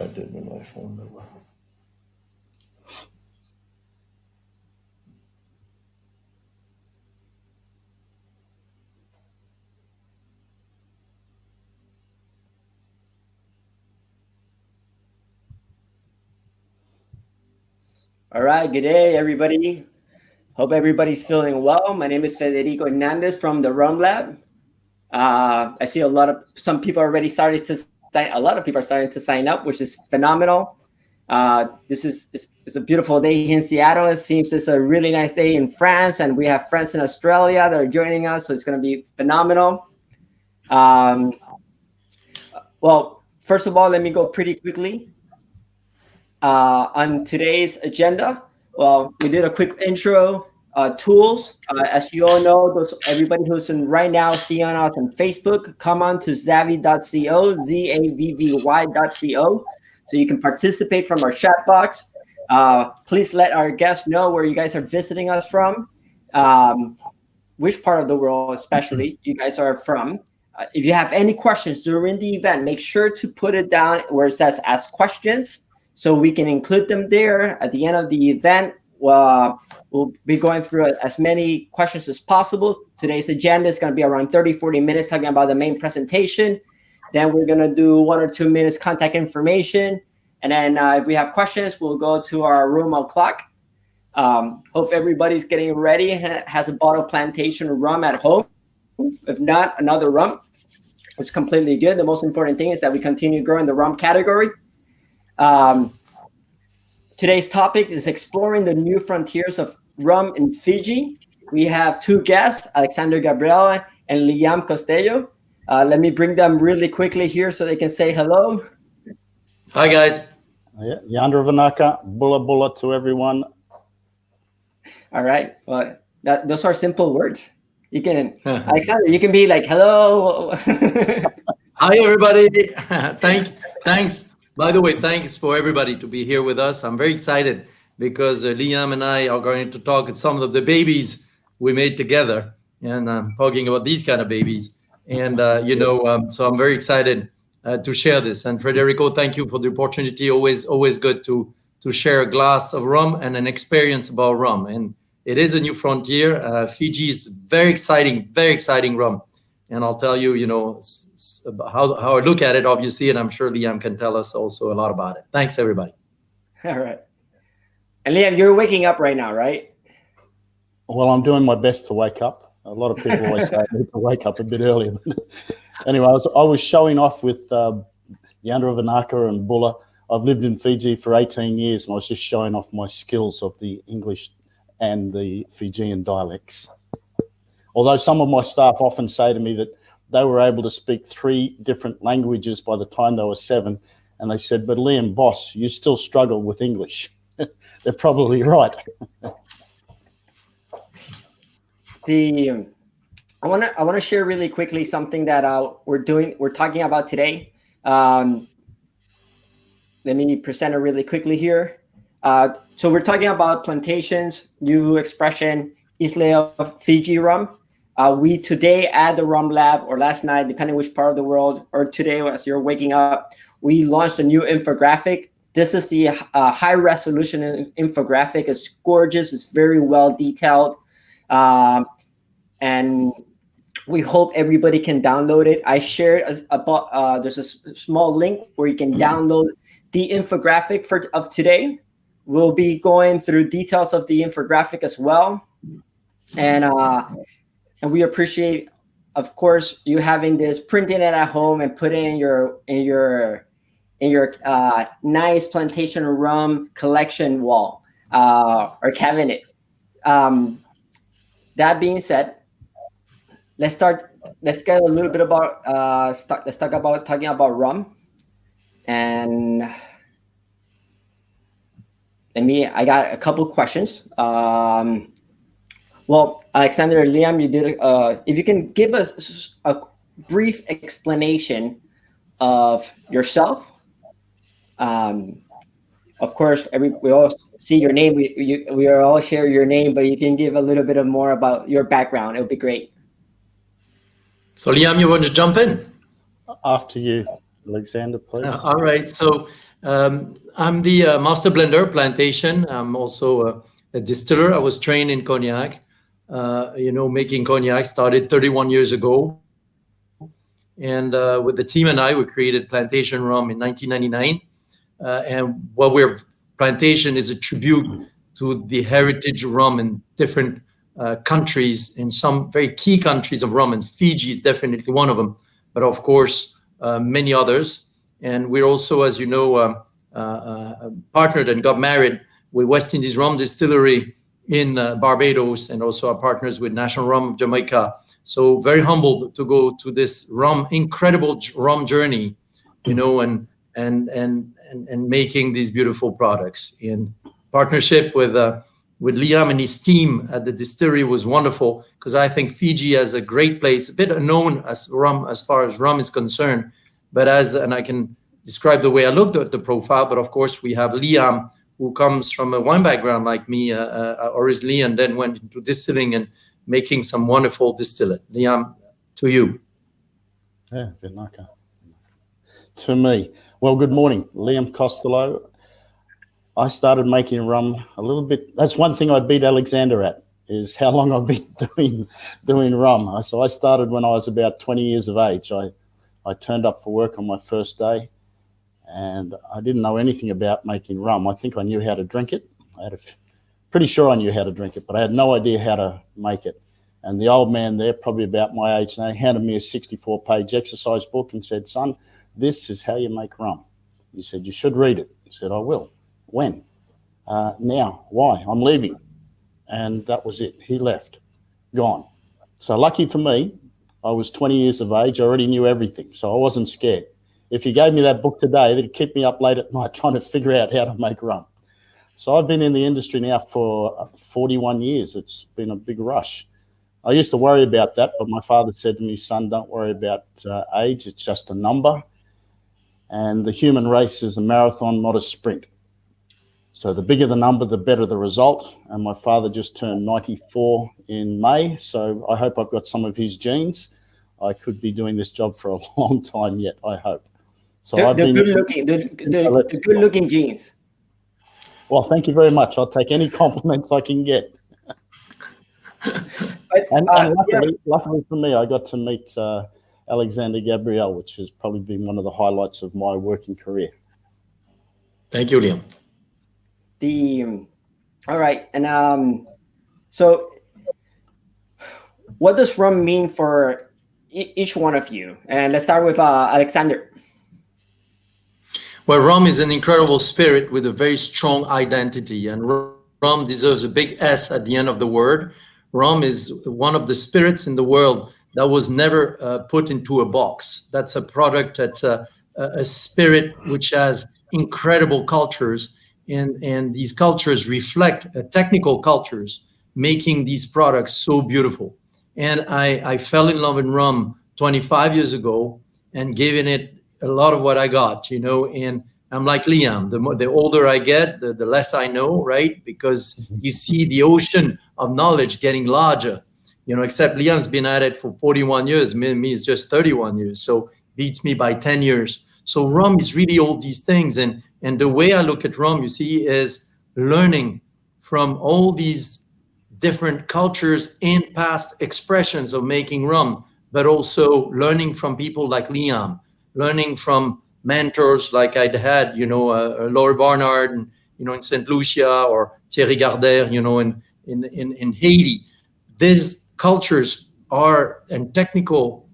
I did with my phone number. All right, good day, everybody. Hope everybody's feeling well. My name is Federico Hernandez from the Rum Lab. I see some people already started to sign. A lot of people are starting to sign up, which is phenomenal. This is a beautiful day here in Seattle. It seems it's a really nice day in France, and we have friends in Australia that are joining us, so it's going to be phenomenal. Well, first of all, let me go pretty quickly on today's agenda. Well, we did a quick intro. Tools, as you all know, everybody who's right now seeing us on Facebook, come on to zavvy.co, zavvy.co, so you can participate from our chat box. Please let our guests know where you guys are visiting us from, which part of the world especially you guys are from. If you have any questions during the event, make sure to put it down where it says ask questions so we can include them there at the end of the event. We'll be going through as many questions as possible. Today's agenda is going to be around 30-40 minutes talking about the main presentation. Then we're going to do 1 or 2 minutes contact information. And then if we have questions, we'll go to our room o'clock. Hope everybody's getting ready and has a bottle of plantation rum at home. If not, another rum. It's completely good. The most important thing is that we continue growing the rum category. Today's topic is exploring the new frontiers of rum in Fiji. We have 2 guests, Alexandre Gabriel and Liam Costello. Let me bring them really quickly here so they can say hello. Hi, guys. Yeah, Yandra Vanaka, Bulla Bulla to everyone. All right. Well, those are simple words. You can, Alexandre, you can be like, hello. Hi, everybody. Thanks. By the way, thanks for everybody to be here with us. I'm very excited because Liam and I are going to talk at some of the babies we made together. And I'm talking about these kind of babies. And, so I'm very excited to share this. And Federico, thank you for the opportunity. Always good to share a glass of rum and an experience about rum. And it is a new frontier. Fiji is very exciting rum. And I'll tell you, how I look at it, obviously, and I'm sure Liam can tell us also a lot about it. Thanks, everybody. All right. And Liam, you're waking up right now, right? Well, I'm doing my best to wake up. A lot of people always say I need to wake up a bit earlier. Anyway, I was showing off with Yandra Vanaka and Bulla. I've lived in Fiji for 18 years, and I was just showing off my skills of the English and the Fijian dialects. Although some of my staff often say to me that they were able to speak 3 different languages by the time they were 7. And they said, but Liam, boss, you still struggle with English. They're probably right. I want to share really quickly something that we're talking about today. Let me present it really quickly here. So we're talking about plantations, new expression, Isle of Fiji rum. We today at the Rum Lab, or last night, depending which part of the world, or today as you're waking up, we launched a new infographic. This is the high resolution infographic. It's gorgeous. It's very well detailed. And we hope everybody can download it. I shared there's a small link where you can download the infographic of today. We'll be going through details of the infographic as well. And we appreciate, of course, you having this, printing it at home and putting it in your nice plantation rum collection wall or cabinet. That being said, let's get a little bit about talking about rum. And I got a couple questions. Well, Alexandre, Liam, you did. If you can give us a brief explanation of yourself. Of course, we all see your name. We all share your name, but you can give a little bit more about your background. It would be great. So, Liam, you want to jump in? After you, Alexander, please. All right. So, I'm the master blender plantation. I'm also a distiller. I was trained in cognac. Making cognac started 31 years ago. And with the team and I, we created Plantation Rum in 1999. And plantation is a tribute to the heritage rum in different countries, in some very key countries of rum, and Fiji is definitely one of them, but of course, many others. And we're also, as you know, partnered and got married with West Indies Rum Distillery in Barbados, and also our partners with National Rum of Jamaica. So very humbled to go to this incredible rum journey, and making these beautiful products in partnership with Liam and his team at the distillery was wonderful, because I think Fiji has a great place, a bit unknown as far as rum is concerned, but and I can describe the way I looked at the profile, but of course we have Liam, who comes from a wine background like me originally, and then went into distilling and making some wonderful distillate. Liam, to you. Yeah, Vinaka. To me. Well, good morning. Liam Costello. I started making rum a little bit. That's one thing I beat Alexander at, is how long I've been doing rum. So I started when I was about 20 years of age. I turned up for work on my first day, and I didn't know anything about making rum. I think I knew how to drink it. Pretty sure I knew how to drink it, but I had no idea how to make it. And the old man there, probably about my age now, handed me a 64-page exercise book and said, "Son, this is how you make rum." He said, "You should read it." I said, "I will." "When?" "Now." "Why?" "I'm leaving." And that was it. He left, gone. So lucky for me, I was 20 years of age. I already knew everything, so I wasn't scared. If you gave me that book today, it'd keep me up late at night trying to figure out how to make rum. So I've been in the industry now for 41 years. It's been a big rush. I used to worry about that, but my father said to me, "Son, don't worry about age. It's just a number. And the human race is a marathon, not a sprint. So the bigger the number, the better the result." And my father just turned 94 in May, so I hope I've got some of his genes. I could be doing this job for a long time yet, I hope. So the good-looking genes. Well, thank you very much. I'll take any compliments I can get. And luckily for me, I got to meet Alexandre Gabriel, which has probably been one of the highlights of my working career. Thank you, Liam. All right, and so what does rum mean for each one of you? And let's start with Alexander. Well, rum is an incredible spirit with a very strong identity, and rum deserves a big S at the end of the word. Rum is one of the spirits in the world that was never put into a box. That's a product, that's a spirit which has incredible cultures, and these cultures reflect technical cultures, making these products so beautiful. And I fell in love with rum 25 years ago and giving it a lot of what I got, and I'm like Liam, the older I get, the less I know, right? Because you see the ocean of knowledge getting larger, except Liam's been at it for 41 years. Me is just 31 years, so beats me by 10 years. So rum is really all these things. And the way I look at rum, you see, is learning from all these different cultures and past expressions of making rum, but also learning from people like Liam, learning from mentors like I'd had, Laurie Barnard, and, in St. Lucia, or Thierry Gardère, in Haiti. These cultures and technical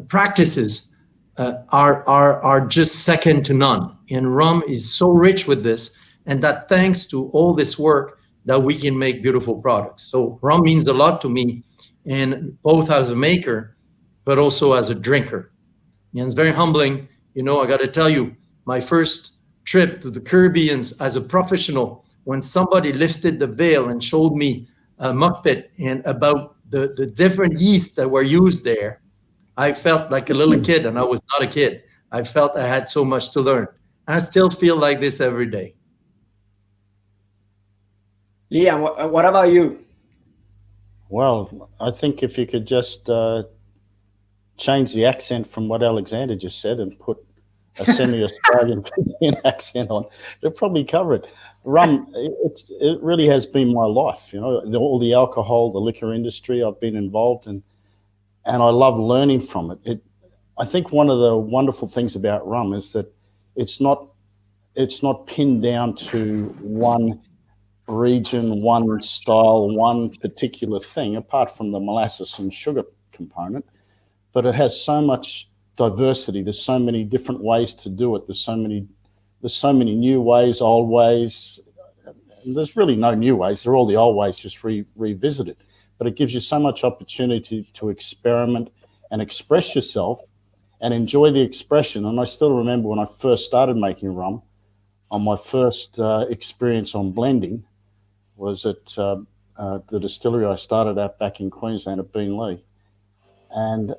practices are just second to none. And rum is so rich with this, and that thanks to all this work that we can make beautiful products. So rum means a lot to me, and both as a maker, but also as a drinker. And it's very humbling. I got to tell you, my first trip to the Caribbean as a professional, when somebody lifted the veil and showed me a muck pit and about the different yeasts that were used there, I felt like a little kid, and I was not a kid. I felt I had so much to learn. And I still feel like this every day. Yeah, what about you? Well, I think if you could just change the accent from what Alexander just said and put a semi-Australian Fijian accent on, they'll probably cover it. Rum, it really has been my life. All the alcohol, the liquor industry I've been involved in, and I love learning from it. I think one of the wonderful things about rum is that it's not pinned down to one region, one style, one particular thing, apart from the molasses and sugar component. But it has so much diversity. There's so many different ways to do it. There's so many new ways, old ways. And there's really no new ways. They're all the old ways, just revisited. But it gives you so much opportunity to experiment and express yourself and enjoy the expression. And I still remember when I first started making rum, on my first experience on blending was at the distillery I started at back in Queensland at Beenleigh. And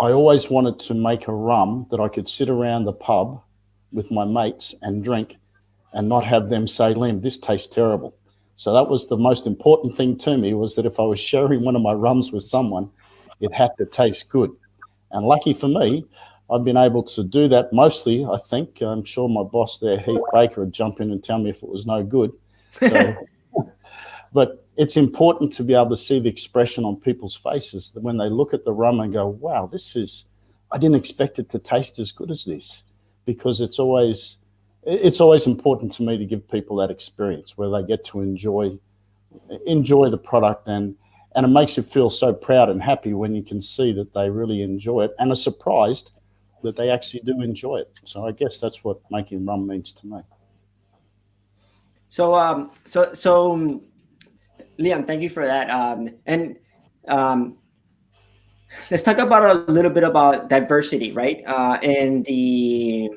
I always wanted to make a rum that I could sit around the pub with my mates and drink and not have them say, Liam, this tastes terrible. So that was the most important thing to me, was that if I was sharing one of my rums with someone, it had to taste good. And lucky for me, I've been able to do that mostly, I think. I'm sure my boss there, Heath Baker, would jump in and tell me if it was no good. So, but it's important to be able to see the expression on people's faces when they look at the rum and go, wow, I didn't expect it to taste as good as this, because it's always important to me to give people that experience where they get to enjoy the product, and it makes you feel so proud and happy when you can see that they really enjoy it and are surprised that they actually do enjoy it. So I guess that's what making rum means to me. So Liam, thank you for that. Let's talk about a little bit about diversity, right? In the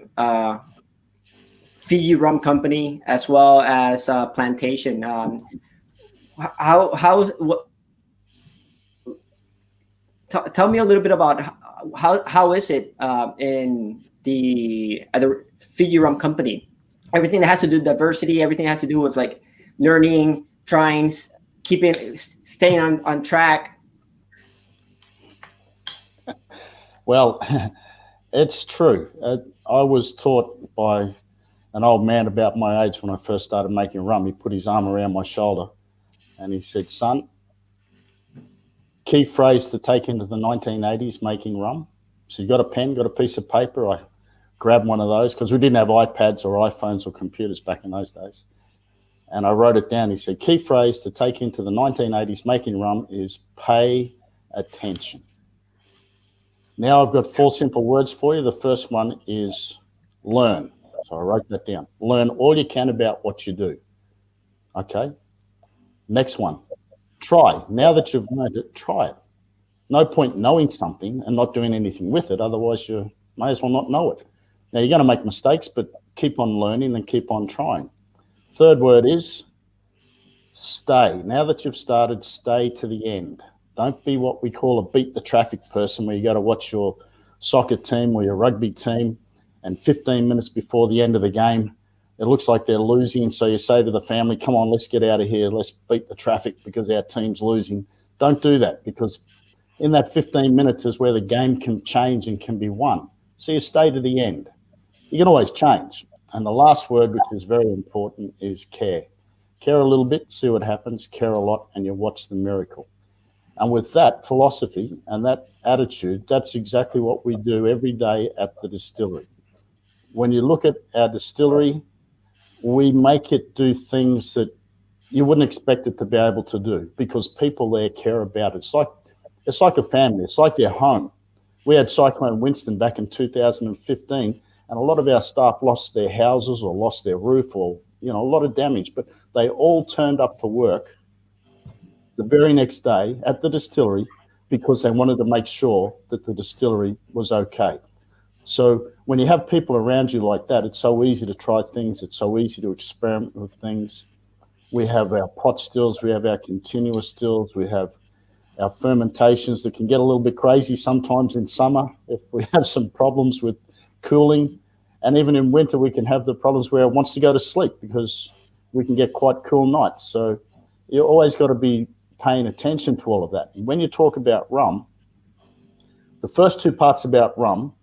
Fiji Rum Company, as well as plantation. Tell me a little bit about how is it in the Fiji Rum Company? Everything that has to do with diversity, everything has to do with like learning, trying, staying on track. Well, it's true. I was taught by an old man about my age when I first started making rum. He put his arm around my shoulder and he said, son, key phrase to take into the 1980s making rum. So you got a pen, got a piece of paper. I grabbed one of those because we didn't have iPads or iPhones or computers back in those days. And I wrote it down. He said, key phrase to take into the 1980s making rum is pay attention. Now I've got 4 simple words for you. The first one is learn. So I wrote that down. Learn all you can about what you do. Okay. Next one, try. Now that you've learned it, try it. No point knowing something and not doing anything with it. Otherwise, you may as well not know it. Now, you're going to make mistakes, but keep on learning and keep on trying. Third word is stay. Now that you've started, stay to the end. Don't be what we call a beat the traffic person, where you go to watch your soccer team or your rugby team, and 15 minutes before the end of the game, it looks like they're losing. So you say to the family, come on, let's get out of here. Let's beat the traffic because our team's losing. Don't do that, because in that 15 minutes is where the game can change and can be won. So you stay to the end. You can always change. And the last word, which is very important, is care. Care a little bit, see what happens. Care a lot, and you watch the miracle. And with that philosophy and that attitude, that's exactly what we do every day at the distillery. When you look at our distillery, we make it do things that you wouldn't expect it to be able to do, because people there care about it. It's like a family. It's like their home. We had Cyclone Winston back in 2015, and a lot of our staff lost their houses or lost their roof, or a lot of damage. But they all turned up for work the very next day at the distillery because they wanted to make sure that the distillery was okay. So when you have people around you like that, it's so easy to try things. It's so easy to experiment with things. We have our pot stills. We have our continuous stills. We have our fermentations that can get a little bit crazy sometimes in summer if we have some problems with cooling. And even in winter, we can have the problems where it wants to go to sleep because we can get quite cool nights. So you always got to be paying attention to all of that. And when you talk about rum, the first 2 parts about rum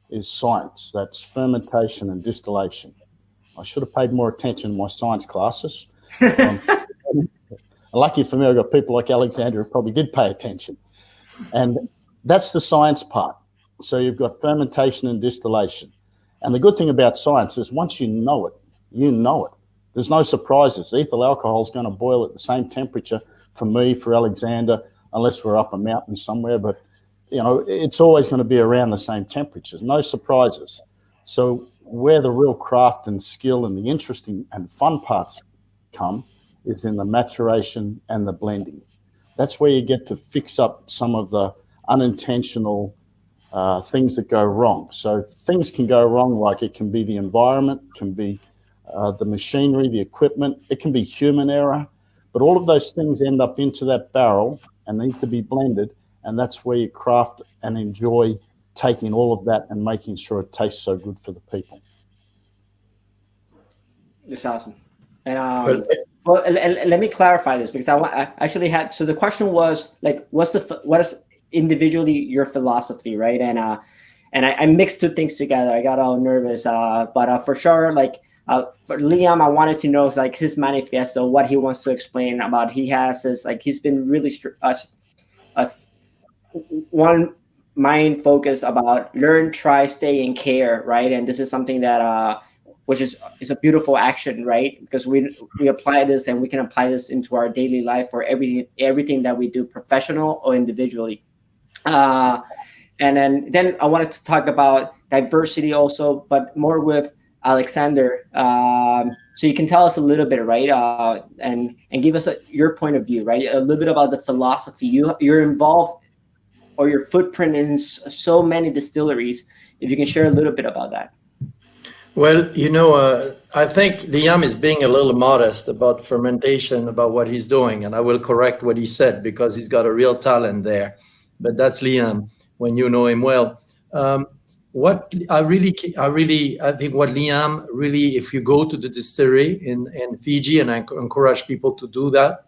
is science. That's fermentation and distillation. I should have paid more attention in my science classes. Lucky for me, I've got people like Alexandre who probably did pay attention. And that's the science part. So you've got fermentation and distillation. And the good thing about science is once you know it, you know it. There's no surprises. Ethyl alcohol is going to boil at the same temperature for me, for Alexander, unless we're up a mountain somewhere. But, you know, it's always going to be around the same temperatures. No surprises. So where the real craft and skill and the interesting and fun parts come is in the maturation and the blending. That's where you get to fix up some of the unintentional things that go wrong. So things can go wrong, like it can be the environment, can be the machinery, the equipment, it can be human error, but all of those things end up into that barrel and need to be blended, and that's where you craft and enjoy taking all of that and making sure it tastes so good for the people. It's awesome. And well, let me clarify this, because I actually had, so the question was like, what is individually your philosophy, right? And I mixed two things together. I got all nervous, but for sure, like for Liam, I wanted to know like his manifesto, what he wants to explain about. He has this, like, he's been really one mind focus about learn, try, stay, and care, right? And this is something that which is a beautiful action, right? Because we apply this, and we can apply this into our daily life for everything that we do, professional or individually. And then I wanted to talk about diversity also, but more with Alexander. So you can tell us a little bit, right? And give us your point of view, right? A little bit about the philosophy. You're involved, or your footprint in so many distilleries. If you can share a little bit about that. Well, you know, I think Liam is being a little modest about fermentation, about what he's doing, and I will correct what he said because he's got a real talent there. But that's Liam when you know him well. What I think what Liam really, if you go to the distillery in Fiji, and I encourage people to do that,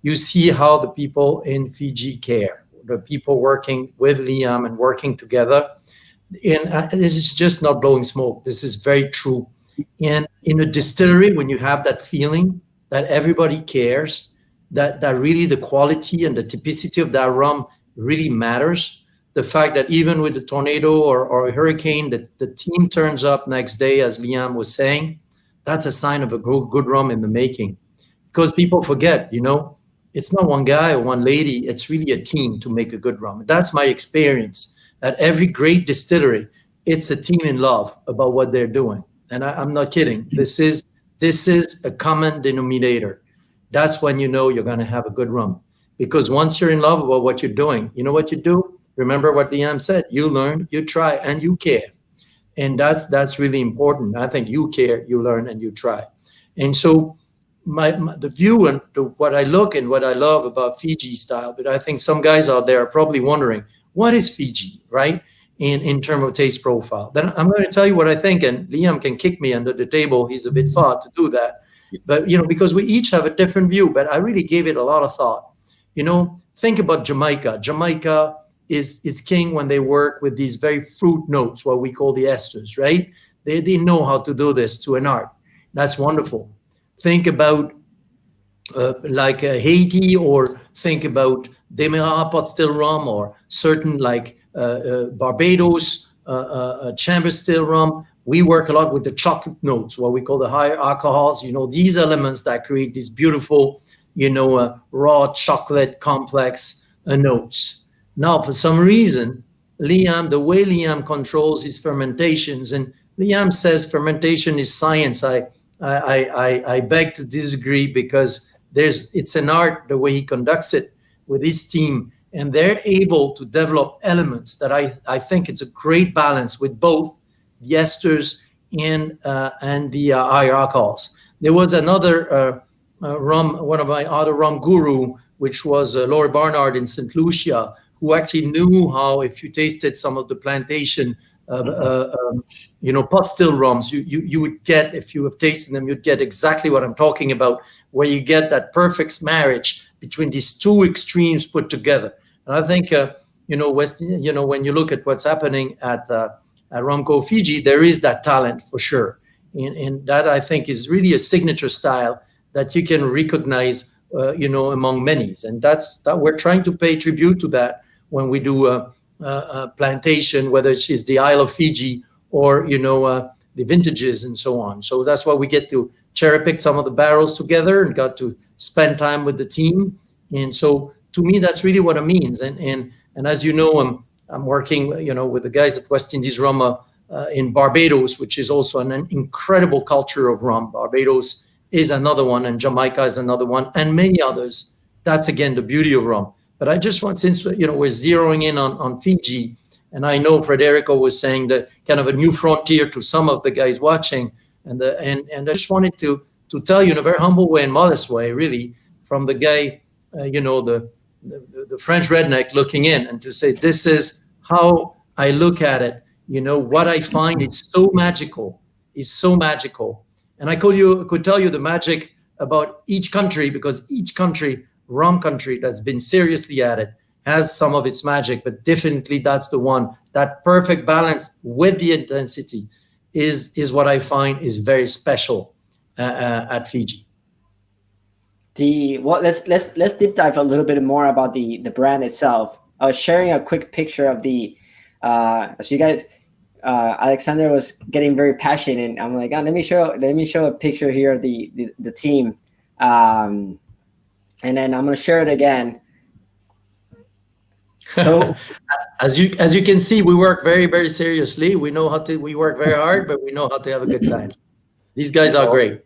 you see how the people in Fiji care. The people working with Liam and working together. And this is just not blowing smoke. This is very true. And in a distillery, when you have that feeling that everybody cares, that really the quality and the typicity of that rum really matters. The fact that even with a tornado or a hurricane, that the team turns up next day, as Liam was saying, that's a sign of a good rum in the making. Because people forget, you know, it's not one guy or one lady, it's really a team to make a good rum. That's my experience. At every great distillery, it's a team in love about what they're doing. And I'm not kidding. This is a common denominator. That's when you know you're going to have a good rum. Because once you're in love about what you're doing, you know what you do? Remember what Liam said. You learn, you try, and you care. And that's really important. I think you care, you learn, and you try. And so the view and what I look and what I love about Fiji style, but I think some guys out there are probably wondering, what is Fiji, right? In terms of taste profile. Then I'm going to tell you what I think, and Liam can kick me under the table. He's a bit far to do that. But, you know, because we each have a different view, but I really gave it a lot of thought. You know, think about Jamaica. Jamaica is king when they work with these very fruit notes, what we call the esters, right? They know how to do this to an art. That's wonderful. Think about like Haiti, or think about Demerara pot still rum, or certain like Barbados chamber still rum. We work a lot with the chocolate notes, what we call the higher alcohols. You know, these elements that create these beautiful, you know, raw chocolate complex notes. Now, for some reason, Liam, the way Liam controls his fermentations, and Liam says fermentation is science. I beg to disagree, because it's an art the way he conducts it with his team, and they're able to develop elements that I think it's a great balance with both the esters and the higher alcohols. There was another rum, one of my other rum guru, which was Laurie Barnard in St. Lucia, who actually knew how, if you tasted some of the plantation you know, pot still rums, you would get, if you have tasted them, you'd get exactly what I'm talking about, where you get that perfect marriage between these two extremes put together. And I think, you know, when you look at what's happening at at Rumco Fiji, there is that talent for sure. And that, I think, is really a signature style that you can recognize, among many. And that we're trying to pay tribute to that when we do a plantation, whether it's the Isle of Fiji or, the vintages and so on. So that's why we get to cherry pick some of the barrels together and got to spend time with the team. And so to me, that's really what it means. And as you know, I'm working, with the guys at West Indies Rum in Barbados, which is also an incredible culture of rum. Barbados is another one, and Jamaica is another one, and many others. That's, again, the beauty of rum. But I just want, since, we're zeroing in on Fiji, and I know Federico was saying that kind of a new frontier to some of the guys watching, and I just wanted to tell you in a very humble way and modest way, really, from the guy, the French redneck looking in, and to say, this is how I look at it. What I find is so magical, And I could tell you the magic about each country, because each country, rum country that's been seriously at it, has some of its magic, but definitely that's the one. That perfect balance with the intensity is what I find is very special at Fiji. Let's deep dive a little bit more about the brand itself. I was sharing a quick picture of the as you guys, Alexander was getting very passionate, and I'm like, let me show a picture here of the team, and then I'm gonna share it again. So as you can see, we work very, very seriously. We work very hard, but we know how to have a good time. These guys are great.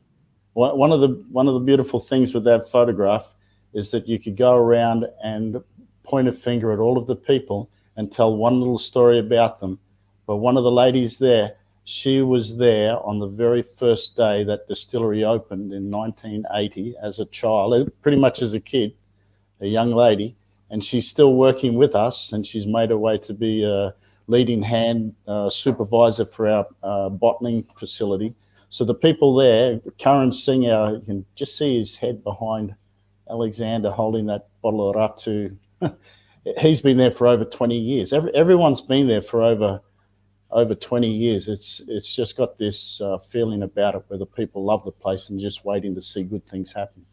One of the beautiful things with that photograph is that you could go around and point a finger at all of the people and tell one little story about them. But one of the ladies there, she was there on the very first day that distillery opened in 1980 as a child, pretty much as a kid, a young lady. And she's still working with us, and she's made her way to be a leading hand supervisor for our bottling facility. So the people there, Curran Singer, you can just see his head behind Alexander holding that bottle of Ratu. He's been there for over 20 years. Everyone's been there for over 20 years. It's just got this feeling about it where the people love the place and just waiting to see good things happen.